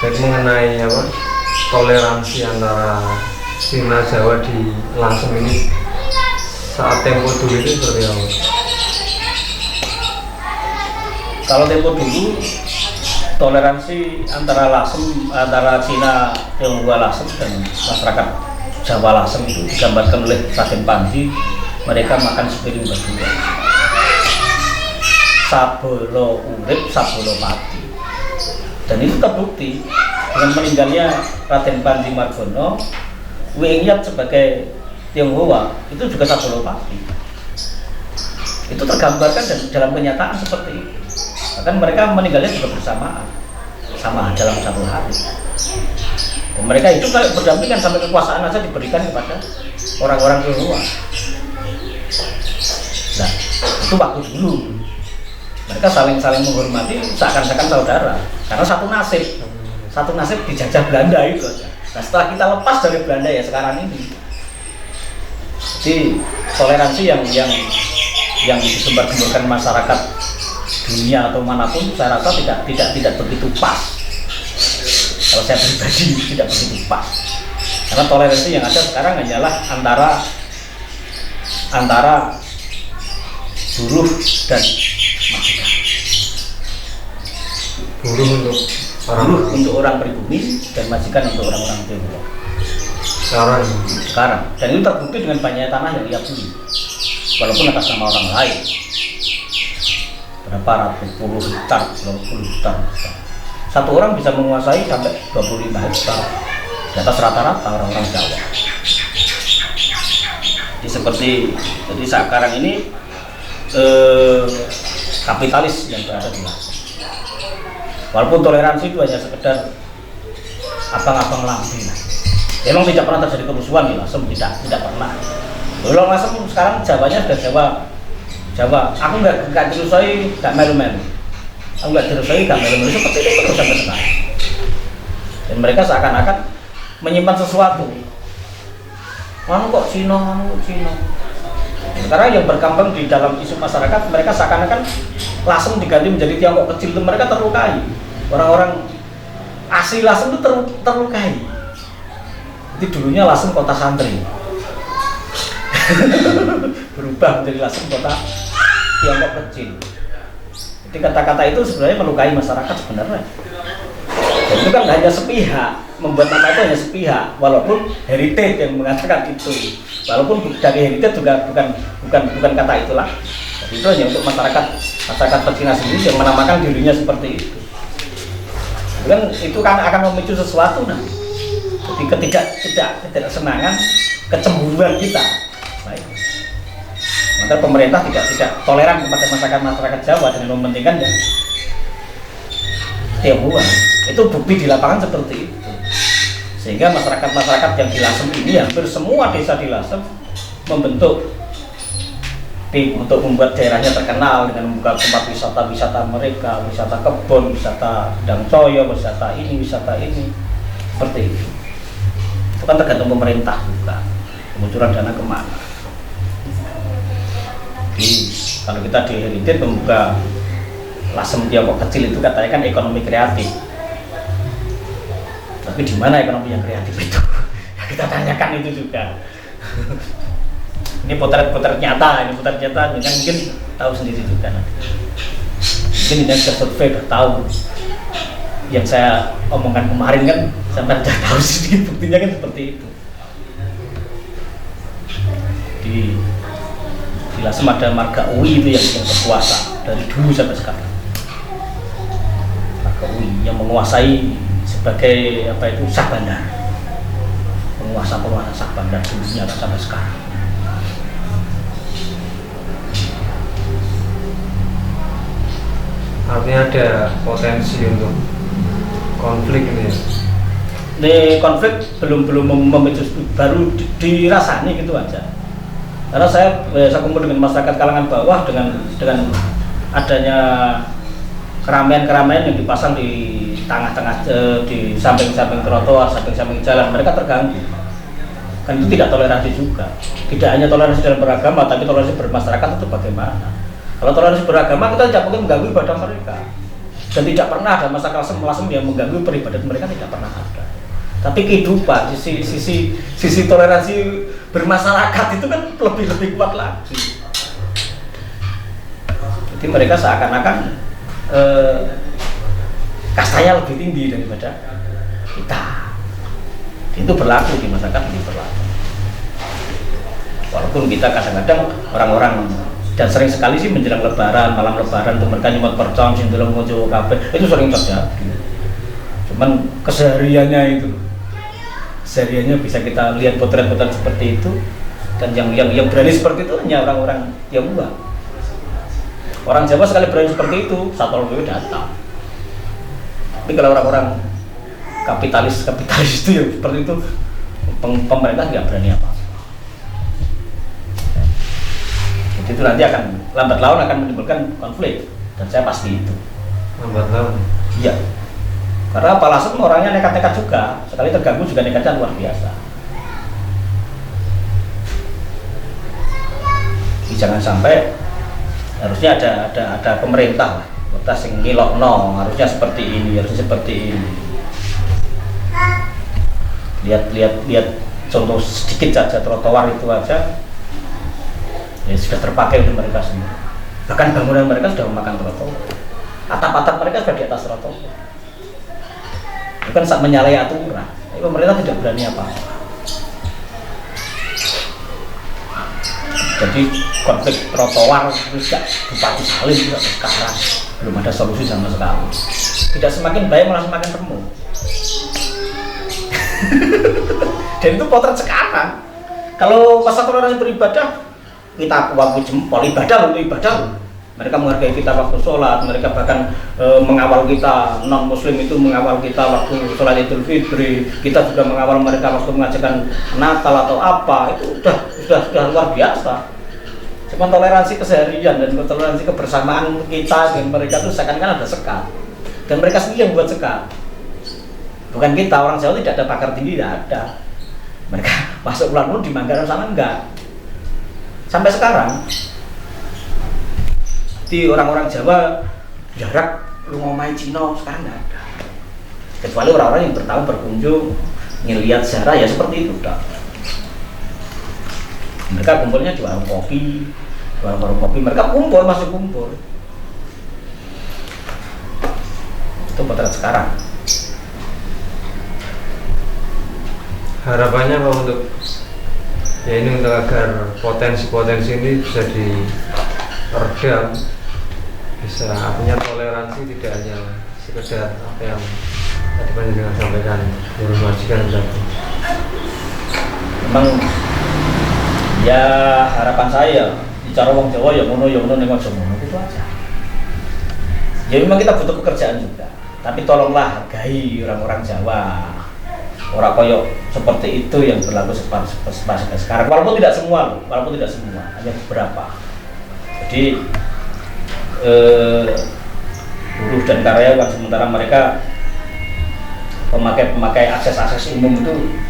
Jadi mengenai apa toleransi antara Cina Jawa di Lasem ini saat tempo dulu itu seperti apa? Kalau tempo dulu toleransi antara Cina Tionghoa Lasem dan masyarakat Jawa Lasem itu digambarkan oleh Raden Panji. Mereka makan sepiring berdua. Sabolo urip, sabolo mati. Dan itu terbukti dengan meninggalnya Raden Panji Margono. Wiyat sebagai Tionghoa itu juga sabolo mati. Itu tergambarkan dalam kenyataan seperti itu. Bahkan mereka meninggalnya juga bersamaan, sama dalam satu hari. Dan mereka itu berdampingan sampai kekuasaan aja diberikan kepada orang-orang Tionghoa. Nah, itu waktu dulu. Mereka saling menghormati seakan-akan saudara, karena satu nasib dijajah Belanda itu aja. Nah, setelah kita lepas dari Belanda ya sekarang ini, jadi toleransi yang digembar-gemborkan masyarakat dunia atau manapun, saya rasa tidak begitu pas. Kalau saya pribadi tidak begitu pas, karena toleransi yang ada sekarang hanyalah antara buruh dan majikan. Buruh untuk orang pribumi dan majikan untuk orang-orang Tionghoa. Sekarang. Dan itu terbukti dengan banyaknya tanah yang ia beli, walaupun atas nama orang lain. Berapa ratus puluh hektar, satu orang bisa menguasai sampai 25 hektar di atas rata-rata orang-orang Jawa. Jadi sekarang ini kapitalis yang berada di Lasem. Walaupun toleransi itu hanya sekedar abang-abang lambi. Memang tidak pernah terjadi kerusuhan di Lasem, tidak pernah. Kalau Lasem sekarang Jawanya sudah Jawa. Aku nggak dirusai, nggak melu-melu. Aku nggak dirusai, nggak melu-melu. Seperti itu terus sampai sekarang. Dan mereka seakan-akan menyimpan sesuatu. Anu kok Cina. Sekarang yang berkembang di dalam isu masyarakat, mereka seakan-akan Lasem diganti menjadi Tiongkok kecil, itu mereka terlukai. Orang-orang asli Lasem itu terlukai. Jadi dulunya Lasem kota santri, berubah menjadi Lasem kota Tiongkok kecil. Jadi kata-kata itu sebenarnya melukai masyarakat sebenarnya. Dan itu kan hanya sepihak, membuat nama itu hanya sepihak, walaupun heritage yang mengatakan itu, walaupun dari heritage juga bukan kata itulah. Jadi itu hanya untuk masyarakat Cina sendiri yang menamakan dirinya seperti itu. Dan itu kan akan memicu sesuatu nah. Jadi ketidaksenangan, kecemburuan kita. Baik. Maka pemerintah tidak toleran kepada masyarakat Jawa dengan mementingkannya Tionghoa. Itu bukti di lapangan seperti itu. Sehingga masyarakat yang di Lasem ini, hampir semua desa di Lasem membentuk untuk membuat daerahnya terkenal dengan membuka tempat wisata mereka, wisata kebun, wisata Dangcoyo, wisata ini, seperti itu. Itu kan tergantung pemerintah juga, kebocoran dana kemana. Jadi kalau kita di heritage membuka Lasem Tiongkok kecil itu katanya kan ekonomi kreatif. Tapi di mana ekonomi yang kreatif itu? Ya, kita tanyakan itu juga. Ini potret nyata, yang mungkin tahu sendiri juga nanti. Mungkin ini sudah survei, sudah tahu. Yang saya omongkan kemarin kan sampai sudah tahu sedikit, buktinya kan seperti itu. Di Lasem ada marga Uwi itu yang berkuasa dari dulu sampai sekarang. Marga Uwi yang menguasai sebagai Shah Bandar, penguasa Shah Bandar dulunya sampai sekarang. Artinya ada potensi untuk konflik ini ya? Ini konflik belum memicu, baru dirasani gitu aja. Karena saya kumpul dengan masyarakat kalangan bawah dengan adanya keramaian yang dipasang di tengah-tengah, di samping-samping trotoar, samping-samping jalan, mereka terganggu. Kan itu tidak toleransi juga. Tidak hanya toleransi dalam beragama, tapi toleransi bermasyarakat itu bagaimana? Kalau toleransi beragama, kita tidak mungkin mengganggu ibadah mereka. Dan tidak pernah ada masa lasem yang mengganggu peribadatan mereka, tidak pernah ada. Tapi kehidupan, sisi toleransi bermasyarakat itu kan lebih kuat lagi. Jadi mereka seakan-akan kastanya lebih tinggi daripada kita. Itu berlaku di masyarakat, ini berlaku. Walaupun kita kadang-kadang orang-orang, dan sering sekali sih menjelang lebaran, malam lebaran tuh mereka nyemot percon, sindeleng ngojo kabeh, itu sering terjadi. Cuman kesehariannya bisa kita lihat potret-potret seperti itu, dan yang berani seperti itu hanya orang-orang Tionghoa. Orang Jawa sekali berani seperti itu, Satpol PP datang. Tapi kalau orang-orang kapitalis itu yang seperti itu, pemerintah nggak berani apa. Jadi itu nanti akan lambat laun akan menimbulkan konflik, dan saya pasti itu. Lambat laun. Iya. Karena Pak Lasem orangnya nekat-nekat juga, sekali terganggu juga nekatnya luar biasa. Jadi jangan sampai, harusnya ada pemerintah lah, kota sing ngilokno, harusnya seperti ini, harusnya seperti ini. Lihat contoh sedikit saja, trotoar itu aja ya sudah terpakai untuk mereka semua. Bahkan bangunan mereka sudah memakan trotoar, atap-atap mereka sudah di atas trotoar. Itu kan saat menyalahi aturan. Tapi pemerintah tidak berani apa-apa. Jadi konflik trotoar itu sejak Bupati Salim juga sekarang belum ada solusi sama sekali. Tidak semakin baik, malah semakin remuk. Dan itu potret sekarang. Kalau masa toleransi beribadah, kita waktu jempol ibadah untuk ibadah. Mereka menghargai kita waktu sholat, mereka bahkan mengawal kita, non-muslim itu mengawal kita waktu sholat Idul Fitri, kita juga mengawal mereka waktu mengajarkan Natal atau apa, itu sudah luar biasa. Cuma toleransi keseharian dan toleransi kebersamaan kita dengan mereka itu seakan-akan ada sekat, dan mereka sendiri yang buat sekat, bukan kita. Orang Jawa tidak ada pakar tinggi, tidak ada. Mereka masuk bulan di Manggaran sana enggak, sampai sekarang. Di orang-orang Jawa jarak lu ngomai Cina sekarang nggak ada, kecuali orang-orang yang bertahun berkunjung ngelihat sejarah ya seperti itu dah. Mereka kumpulnya di warung kopi, mereka masih kumpul. Itu potret sekarang. Harapannya apa untuk untuk agar potensi ini bisa diredam, bisa artinya toleransi tidak hanya sekedar apa yang tadi Panjenengan sampaikan, guru majikan tadi. Memang ya harapan saya bicara wong Jawa ya ngono ning aja ngono itu aja. Ya memang kita butuh pekerjaan juga, tapi tolonglah hargai orang-orang Jawa. Orang koyok seperti itu yang berlaku sekarang. Walaupun tidak semua, hanya beberapa. Jadi buruh dan karyawan, sementara mereka pemakai akses umum itu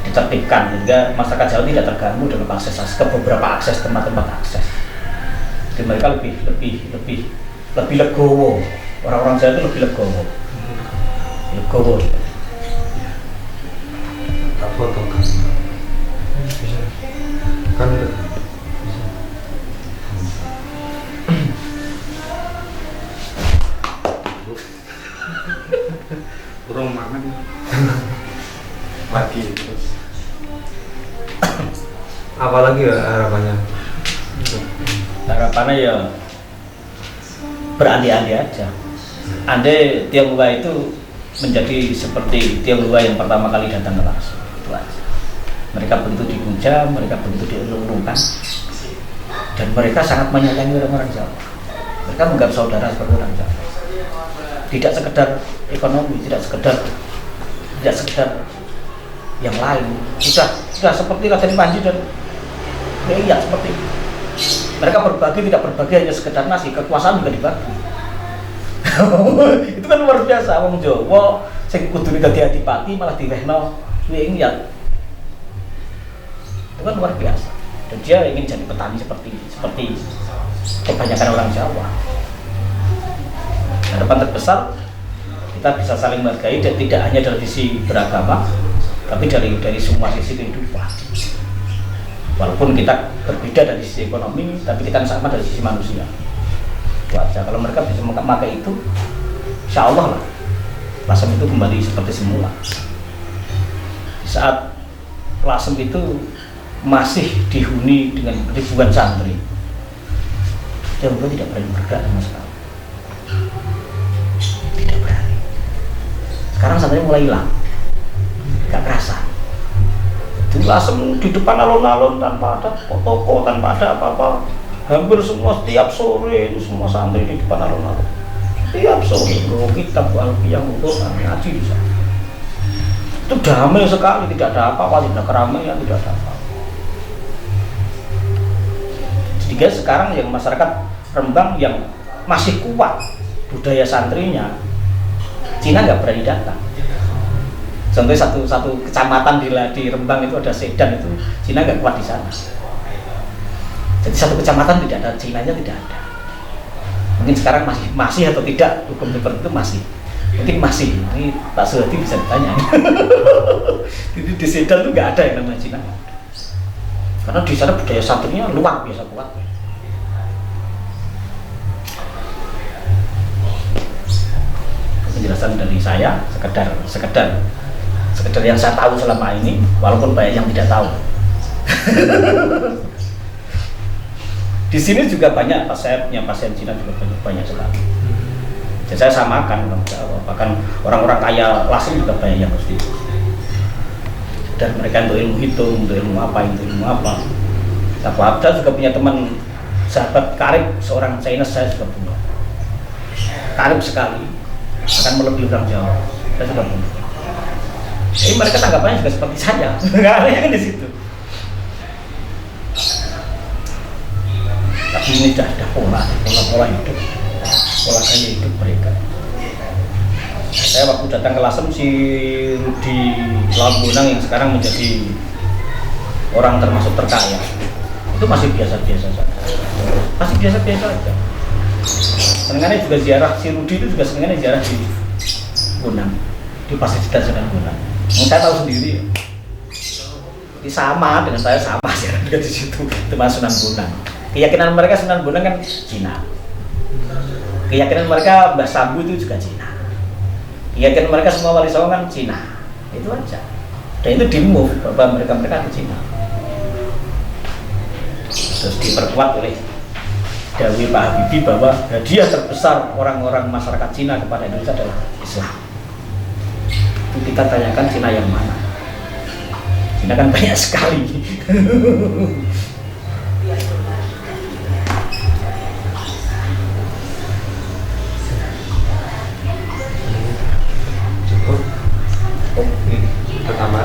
ditertibkan sehingga masyarakat Jawa tidak terganggu dengan akses ke beberapa tempat-tempat akses. Jadi mereka lebih legowo. Orang-orang Jawa itu lebih legowo. Foto kan bisa kan bisa. Kurang makan lagi terus. Apalagi ya harapannya? Harapannya ya berandi-andi aja. Andai Tionghoa itu menjadi seperti Tionghoa yang pertama kali datang ke Lasem. Mereka begitu dipuja, mereka begitu dielung-elungkan, dan mereka sangat menyayangi orang-orang Jawa. Mereka menganggap saudara seperti orang Jawa. Tidak sekedar ekonomi, tidak sekedar yang lain. Sudah seperti Raden Panji dan ya seperti itu. Mereka berbagi, tidak berbagi hanya sekedar nasi, kekuasaan juga dibagi. Itu kan luar biasa. Wong Jawa sing kudune dadi adipati malah diwehno suwe ingat. Itu kan luar biasa. Dan dia ingin jadi petani seperti kebanyakan orang Jawa. Harapan terbesar kita bisa saling menghargai dan tidak hanya dari sisi beragama, tapi dari semua sisi kehidupan. Walaupun kita berbeda dari sisi ekonomi, tapi kita sama dari sisi manusia. Itu aja. Kalau mereka bisa memakai itu, insya Allah lah, Lasem itu kembali seperti semula. Di saat Lasem itu masih dihuni dengan ribuan santri, dia tidak berani bergerak sama sekali. Tidak berani. Sekarang santrinya mulai hilang, nggak kerasa. Di Lasem di depan alun-alun tanpa ada toko, tanpa ada apa-apa. Hampir semua setiap sore itu semua santri di depan alun-alun. Setiap sore bawa kitab Al-Qiyam ngaji di sana. Itu damai sekali, tidak ada apa-apa, tidak keramaian, tidak ada apa-apa. Jadi guys, sekarang yang masyarakat Rembang yang masih kuat budaya santrinya, Cina nggak berani datang. Contohnya satu kecamatan di Rembang itu ada Sedan, itu Cina nggak kuat di sana. Jadi satu kecamatan tidak ada Cinanya, tidak ada. Mungkin sekarang masih atau tidak hukum seperti itu masih. Mungkin masih. Ini Pak Suhadi bisa ditanya. Jadi di Sedan itu nggak ada yang namanya Cina. Karena di sana budaya santrinya luar biasa kuat. Penjelasan dari saya sekedar yang saya tahu selama ini, walaupun banyak yang tidak tahu. Di sini juga banyak saya punya pasien Cina juga banyak sekali. Jadi saya samakan, bahkan orang-orang kaya Lasem juga banyak yang harus itu. Dan mereka untuk ilmu hitung, untuk ilmu apa. Tapi Abda juga punya teman sahabat karib, seorang Chinese saya juga punya. Karib sekali, akan melebihi orang Jawa. Saya juga punya. Jadi mereka tanggapannya juga seperti saya, nggak ada yang di situ. Tapi ini sudah ada pola hidup, pola gaya hidup mereka. Saya waktu datang ke Lasem, si Rudi Lambonang yang sekarang menjadi orang termasuk terkaya, itu masih biasa-biasa saja. Masih biasa-biasa saja. Senengannya juga ziarah, si Rudi itu juga senengannya ziarah di Bonang, di Pasir Sunan Bonang. Yang saya tahu sendiri, ini sama dengan saya, sama ziarah juga di situ, itu Mas Sunan Bonang. Keyakinan mereka Sunan Bonang kan Cina. Keyakinan mereka Mbah Sambu itu juga Cina. Keyakinan mereka semua Wali Songo kan Cina. Itu aja. Dan itu di-move bahwa mereka ke Cina. Terus diperkuat oleh dawuh Pak Habibie bahwa hadiah terbesar orang-orang masyarakat Cina kepada Indonesia adalah Islam. Itu kita tanyakan Cina yang mana? Cina kan banyak sekali. Rekaman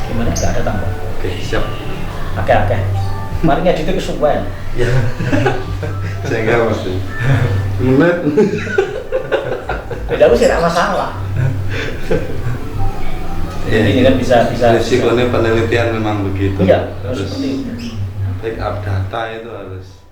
gimana? Gak ada tambah. Oke, siap. Oke. Mari ngedit itu kesuwen. Ya. Saya enggak mesti. Menit. Beda aku sih tidak masalah. Ya, ini kan bisa risikonya penelitian memang begitu. Iya, harus seperti itu. backup data itu harus